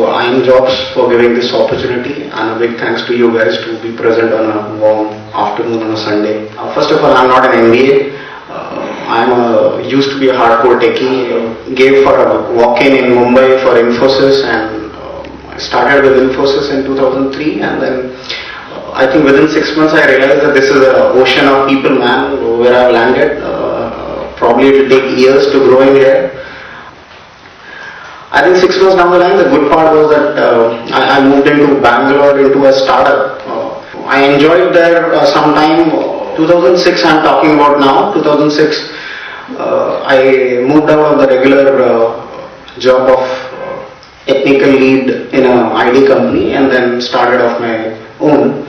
iimjobs for giving this opportunity, and a big thanks to you guys to be present on a warm afternoon on a Sunday. First of all, I'm not an MBA. Used to be a hardcore techie. Gave for a walk-in in Mumbai for Infosys, and I started with Infosys in 2003, and then I think within 6 months I realized that this is an ocean of people, man, where I've landed. Probably it will take years to grow in here. I think 6 months down the line, the good part was that I moved into Bangalore into a startup. I enjoyed there some time. 2006 I'm talking about now. 2006 I moved out of the regular job of technical lead in an ID company and then started off my own.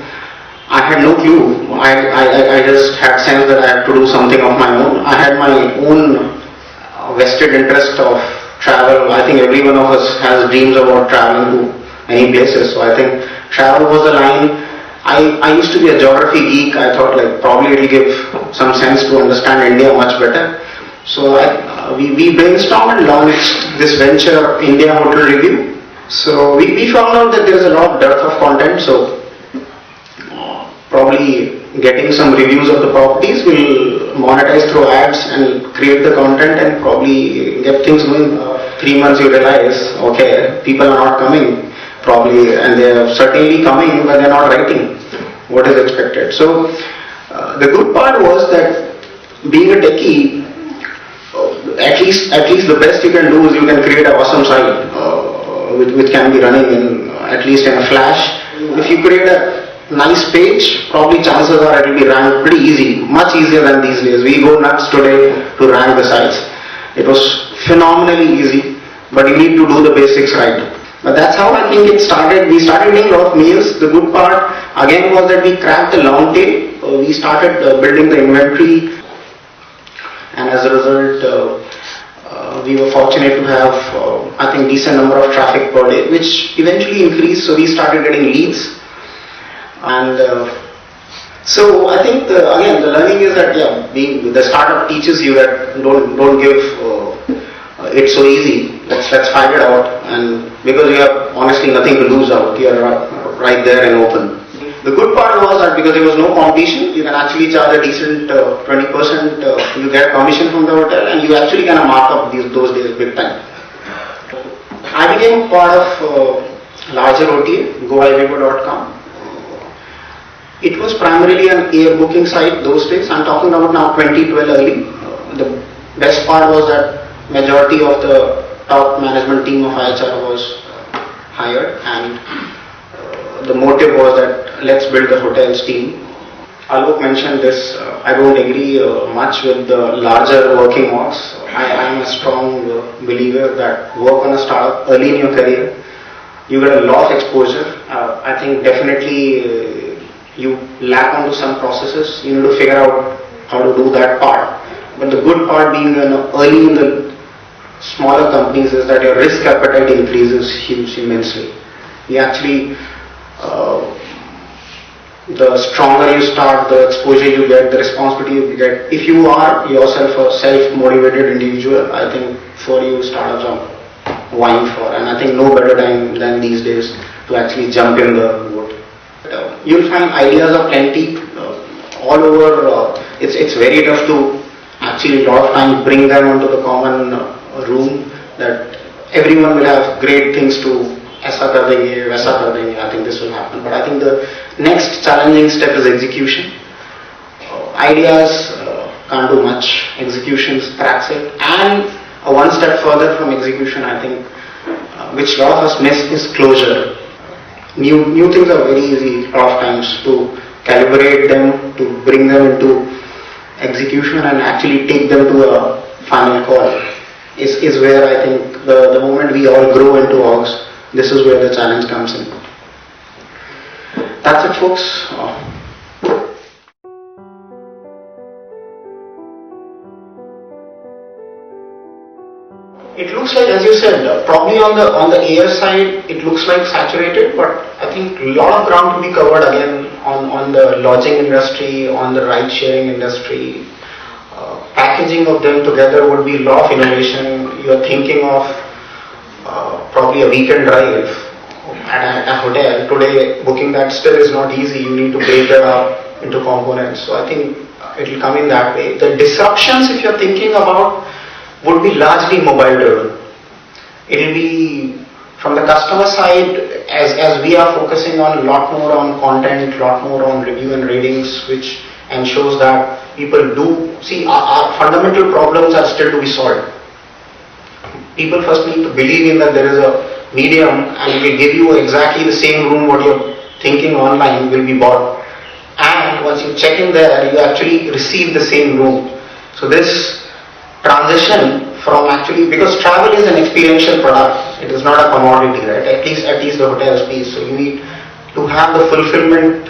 I had no clue. I just had sense that I had to do something of my own. I had my own vested interest of travel. I think every one of us has dreams about traveling to many places. So I think travel was the line. I used to be a geography geek. I thought like probably it will give some sense to understand India much better. So we brainstormed and launched this venture, India Hotel Review. So we found out that there is a lot of dearth of content. So probably getting some reviews of the properties will monetize through ads and create the content and probably get things going. 3 months you realize, okay, people are not coming probably, and they are certainly coming but they are not writing what is expected. So the good part was that being a techie, at least the best you can do is you can create an awesome site which can be running in at least in a flash. If you create a nice page, probably chances are it will be ranked pretty easy, much easier than these days. We go nuts today to rank the sites. It was phenomenally easy, but you need to do the basics right. But that's how I think it started. We started doing a lot of meals. The good part again was that we cracked the long tail. We started building the inventory, and as a result we were fortunate to have I think decent number of traffic per day, which eventually increased. So we started getting leads. And so I think again the learning is that the startup teaches you that don't give it so easy. Let's find it out, and because you have honestly nothing to lose out, you are right there and open. The good part was that because there was no competition, you can actually charge a decent 20%. You get commission from the hotel, and you actually can mark up those days big time. I became part of larger OTA, goivivo.com. It was primarily an air booking site those days. I'm talking about now 2012 early. The best part was that majority of the top management team of IHR was hired, and the motive was that let's build the hotels team. Alok mentioned this. I don't agree much with the larger working orgs. I am a strong believer that work on a startup early in your career. You get a lot of exposure. I think definitely you lack onto some processes. You need to figure out how to do that part. But the good part being early in the smaller companies is that your risk appetite increases immensely. You actually, the stronger you start, the exposure you get, the responsibility you get. If you are yourself a self-motivated individual, I think for you startups are vying for, and I think no better time than these days to actually jump in the boat. You'll find ideas of plenty all over. It's very tough to actually a lot of times bring them onto the common room, that everyone will have great things to ऐसा कर देंगे, वैसा कर देंगे. I think this will happen, but I think the next challenging step is execution. Ideas can't do much. Execution cracks it, and one step further from execution, I think, which a lot of us miss, is closure. New things are very easy a lot of times to calibrate them, to bring them into execution and actually take them to a final call is where I think the moment we all grow into orgs, this is where the challenge comes in. That's it, folks. It looks like, as you said, probably on the air side, it looks like saturated, but I think a lot of ground to be covered again on the lodging industry, on the ride-sharing industry. Packaging of them together would be a lot of innovation. You are thinking of probably a weekend drive at a hotel. Today, booking that still is not easy. You need to break it up into components. So I think it will come in that way. The disruptions, if you're thinking about, would be largely mobile driven. It will be from the customer side, as we are focusing on a lot more on content, lot more on review and ratings, which ensures that people do see our fundamental problems are still to be solved. People first need to believe in that there is a medium and it will give you exactly the same room what you're thinking online will be bought. And once you check in there, you actually receive the same room. So this transition from actually, because travel is an experiential product, it is not a commodity, right? At least the hotel's piece. So you need to have the fulfillment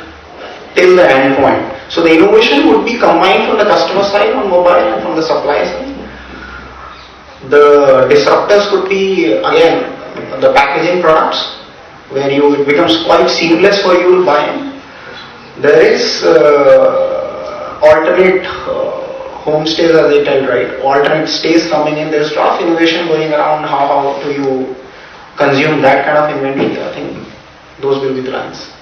till the end point. So the innovation would be combined from the customer side on mobile and from the supplier side. The disruptors could be, again, the packaging products, where it becomes quite seamless for you to buy in. There is alternate homestays, as they tell, right? Alternate stays coming in. There's a lot of innovation going around. How do you consume that kind of inventory? I think those will be the lines.